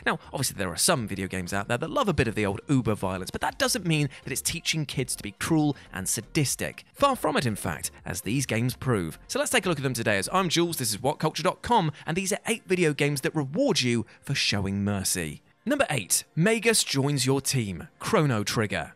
Now, obviously there are some video games out there that love a bit of the old uber violence, but that doesn't mean that it's teaching kids to be cruel and sadistic. Far from it, in fact, as these games prove. So let's take a look at them today. As I'm Jules, this is WhatCulture.com, and these are 8 video games that reward you for showing mercy. Number 8. Magus joins your team. Chrono Trigger.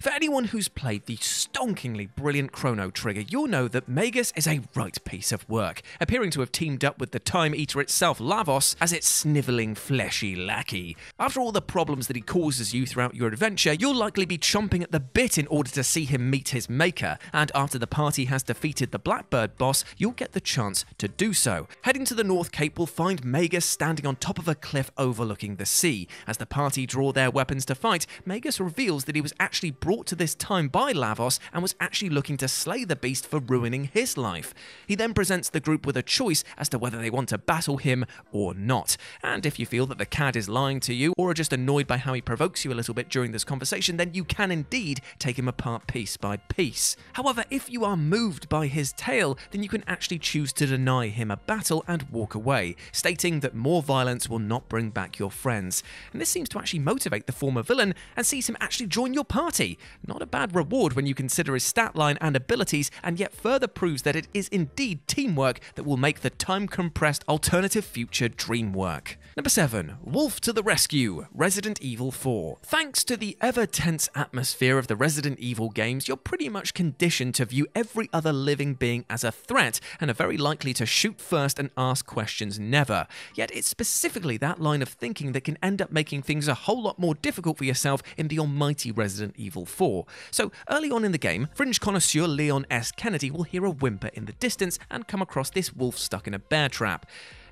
For anyone who's played the stonkingly brilliant Chrono Trigger, you'll know that Magus is a right piece of work, appearing to have teamed up with the Time Eater itself, Lavos, as its snivelling, fleshy lackey. After all the problems that he causes you throughout your adventure, you'll likely be chomping at the bit in order to see him meet his maker, and after the party has defeated the Blackbird boss, you'll get the chance to do so. Heading to the North Cape will find Magus standing on top of a cliff overlooking the sea. As the party draw their weapons to fight, Magus reveals that he was actually brought to this time by Lavos and was actually looking to slay the beast for ruining his life. He then presents the group with a choice as to whether they want to battle him or not. And if you feel that the cad is lying to you or are just annoyed by how he provokes you a little bit during this conversation, then you can indeed take him apart piece by piece. However, if you are moved by his tale, then you can actually choose to deny him a battle and walk away, stating that more violence will not bring back your friends. And this seems to actually motivate the former villain and sees him actually join your party. Not a bad reward when you consider his stat line and abilities, and yet further proves that it is indeed teamwork that will make the time-compressed alternative future dream work. Number 7. Wolf to the Rescue. Resident Evil 4. Thanks to the ever-tense atmosphere of the Resident Evil games, you're pretty much conditioned to view every other living being as a threat, and are very likely to shoot first and ask questions never. Yet it's specifically that line of thinking that can end up making things a whole lot more difficult for yourself in the almighty Resident Evil 4. So, early on in the game, fringe connoisseur Leon S. Kennedy will hear a whimper in the distance and come across this wolf stuck in a bear trap.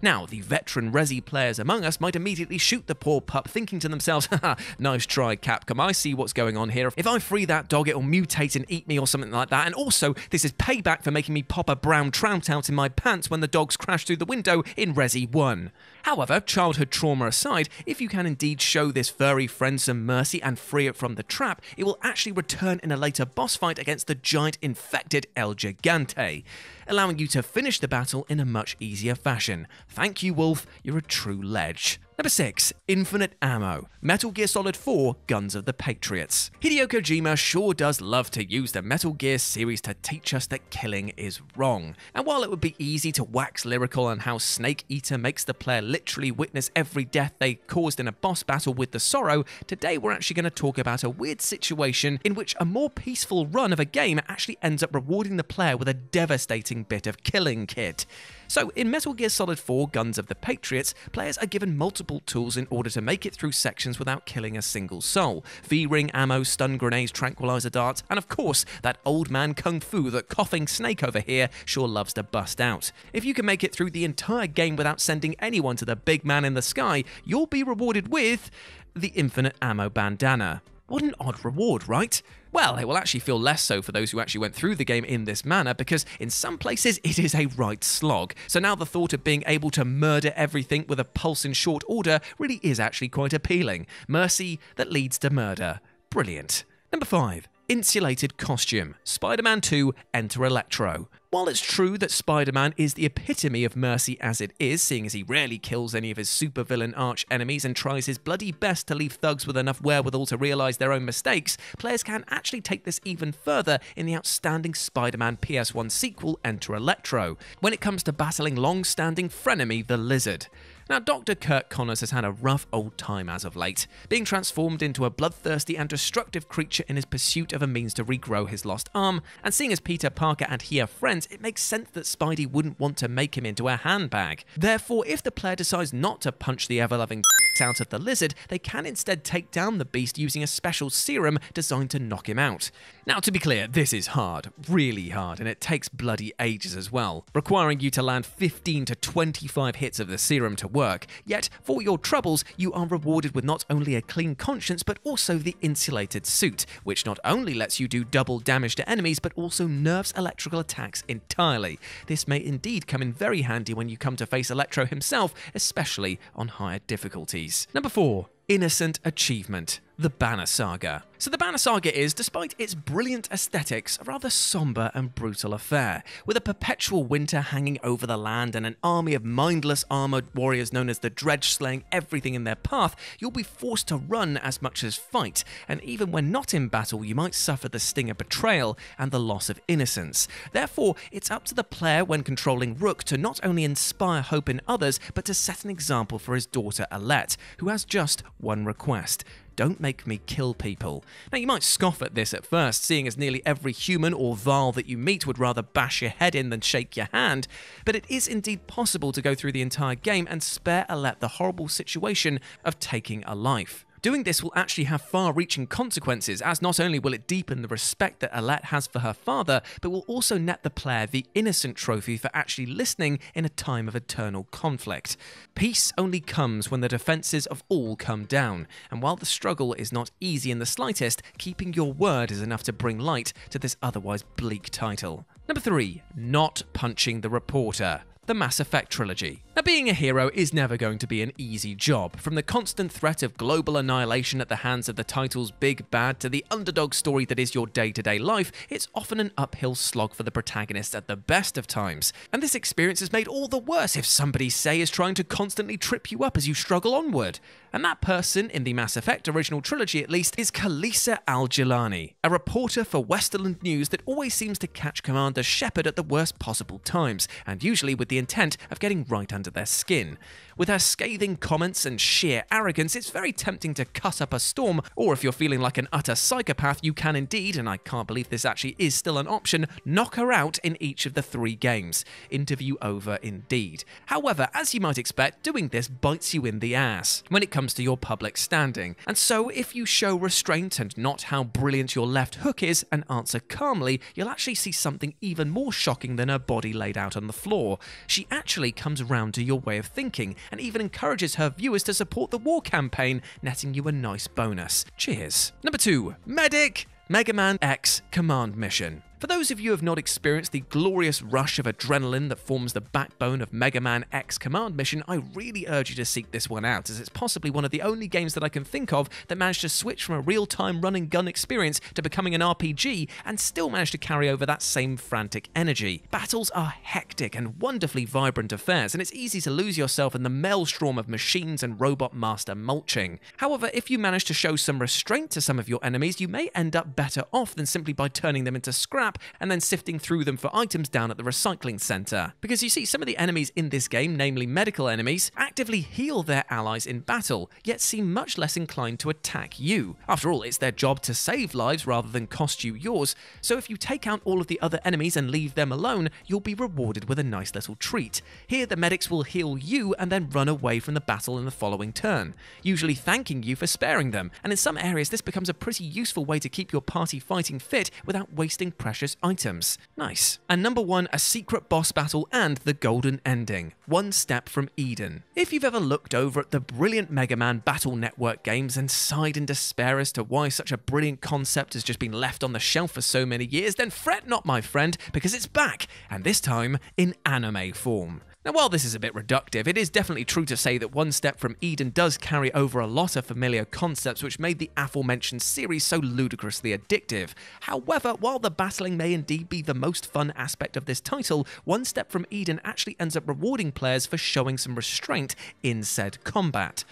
Now, the veteran Resi players among us might immediately shoot the poor pup, thinking to themselves, haha, nice try, Capcom, I see what's going on here. If I free that dog, it'll mutate and eat me or something like that, and also, this is payback for making me pop a brown trout out in my pants when the dogs crash through the window in Resi 1. However, childhood trauma aside, if you can indeed show this furry friend some mercy and free it from the trap, it will actually return in a later boss fight against the giant infected El Gigante, allowing you to finish the battle in a much easier fashion. Thank you, Wolf, you're a true ledge. Number 6. Infinite Ammo. Metal Gear Solid 4 Guns of the Patriots. Hideo Kojima sure does love to use the Metal Gear series to teach us that killing is wrong. And while it would be easy to wax lyrical on how Snake Eater makes the player literally witness every death they caused in a boss battle with the Sorrow, today we're actually going to talk about a weird situation in which a more peaceful run of a game actually ends up rewarding the player with a devastating bit of killing kit. So, in Metal Gear Solid 4 Guns of the Patriots, players are given multiple tools in order to make it through sections without killing a single soul. V-ring ammo, stun grenades, tranquilizer darts, and of course, that old man kung fu that coughing Snake over here sure loves to bust out. If you can make it through the entire game without sending anyone to the big man in the sky, you'll be rewarded with the Infinite Ammo Bandana. What an odd reward, right? Well, it will actually feel less so for those who actually went through the game in this manner, because in some places it is a right slog. So now the thought of being able to murder everything with a pulse in short order really is actually quite appealing. Mercy that leads to murder. Brilliant. Number 5. Insulated Costume. Spider-Man 2 Enter Electro. While it's true that Spider-Man is the epitome of mercy as it is, seeing as he rarely kills any of his supervillain arch-enemies and tries his bloody best to leave thugs with enough wherewithal to realise their own mistakes, players can actually take this even further in the outstanding Spider-Man PS1 sequel, Enter Electro, when it comes to battling long-standing frenemy the Lizard. Now, Dr. Kirk Connors has had a rough old time as of late, being transformed into a bloodthirsty and destructive creature in his pursuit of a means to regrow his lost arm, and seeing as Peter Parker and he are friends, it makes sense that Spidey wouldn't want to make him into a handbag. Therefore, if the player decides not to punch the ever-loving out of the Lizard, they can instead take down the beast using a special serum designed to knock him out. Now, to be clear, this is hard, really hard, and it takes bloody ages as well, requiring you to land 15 to 25 hits of the serum to work. Yet, for your troubles, you are rewarded with not only a clean conscience, but also the insulated suit, which not only lets you do double damage to enemies, but also nerfs electrical attacks entirely. This may indeed come in very handy when you come to face Electro himself, especially on higher difficulties. Number 4. Innocent Achievement. The Banner Saga. So the Banner Saga is, despite its brilliant aesthetics, a rather somber and brutal affair. With a perpetual winter hanging over the land and an army of mindless armoured warriors known as the Dredge slaying everything in their path, you'll be forced to run as much as fight, and even when not in battle you might suffer the sting of betrayal and the loss of innocence. Therefore, it's up to the player when controlling Rook to not only inspire hope in others, but to set an example for his daughter Alette, who has just one request: don't make me kill people. Now, you might scoff at this at first, seeing as nearly every human or Varl that you meet would rather bash your head in than shake your hand, but it is indeed possible to go through the entire game and spare Alette the horrible situation of taking a life. Doing this will actually have far-reaching consequences, as not only will it deepen the respect that Alette has for her father, but will also net the player the innocent trophy for actually listening in a time of eternal conflict. Peace only comes when the defences of all come down, and while the struggle is not easy in the slightest, keeping your word is enough to bring light to this otherwise bleak title. Number 3. Not punching the reporter. The Mass Effect trilogy. Now, being a hero is never going to be an easy job. From the constant threat of global annihilation at the hands of the title's big bad to the underdog story that is your day-to-day life, it's often an uphill slog for the protagonist at the best of times. And this experience is made all the worse if somebody, say, is trying to constantly trip you up as you struggle onward. And that person, in the Mass Effect original trilogy at least, is Khaleesa Al-Jilani, a reporter for Westerland News that always seems to catch Commander Shepard at the worst possible times, and usually with the intent of getting right under their skin. With her scathing comments and sheer arrogance, it's very tempting to cut up a storm, or if you're feeling like an utter psychopath, you can indeed, and I can't believe this actually is still an option, knock her out in each of the 3 games. Interview over indeed. However, as you might expect, doing this bites you in the ass when it comes to your public standing, and so if you show restraint and not how brilliant your left hook is and answer calmly, you'll actually see something even more shocking than her body laid out on the floor. She actually comes round to your way of thinking, and even encourages her viewers to support the war campaign, netting you a nice bonus. Cheers. Number 2. Medic! Mega Man X Command Mission. For those of you who have not experienced the glorious rush of adrenaline that forms the backbone of Mega Man X Command Mission, I really urge you to seek this one out, as it's possibly one of the only games that I can think of that managed to switch from a real-time run-and-gun experience to becoming an RPG and still managed to carry over that same frantic energy. Battles are hectic and wonderfully vibrant affairs, and it's easy to lose yourself in the maelstrom of machines and robot master mulching. However, if you manage to show some restraint to some of your enemies, you may end up better off than simply by turning them into scrap and then sifting through them for items down at the recycling center. Because you see, some of the enemies in this game, namely medical enemies, actively heal their allies in battle, yet seem much less inclined to attack you. After all, it's their job to save lives rather than cost you yours, so if you take out all of the other enemies and leave them alone, you'll be rewarded with a nice little treat. Here, the medics will heal you and then run away from the battle in the following turn, usually thanking you for sparing them, and in some areas this becomes a pretty useful way to keep your party fighting fit without wasting precious items. Nice. And number 1, a secret boss battle and the golden ending. One Step from Eden. If you've ever looked over at the brilliant Mega Man Battle Network games and sighed in despair as to why such a brilliant concept has just been left on the shelf for so many years, then fret not, my friend, because it's back, and this time in anime form. Now, while this is a bit reductive, it is definitely true to say that One Step from Eden does carry over a lot of familiar concepts which made the aforementioned series so ludicrously addictive. However, while the battling may indeed be the most fun aspect of this title, One Step from Eden actually ends up rewarding players for showing some restraint in said combat.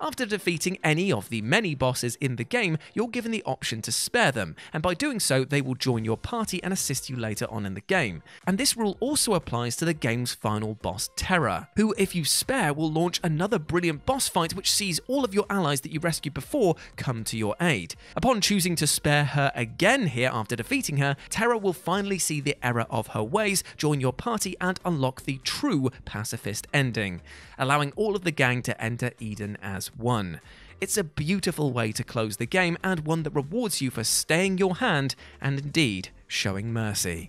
After defeating any of the many bosses in the game, you're given the option to spare them, and by doing so, they will join your party and assist you later on in the game. And this rule also applies to the game's final boss, Terra, who, if you spare, will launch another brilliant boss fight which sees all of your allies that you rescued before come to your aid. Upon choosing to spare her again here after defeating her, Terra will finally see the error of her ways, join your party, and unlock the true pacifist ending, allowing all of the gang to enter Eden as one. It's a beautiful way to close the game, and one that rewards you for staying your hand and indeed showing mercy.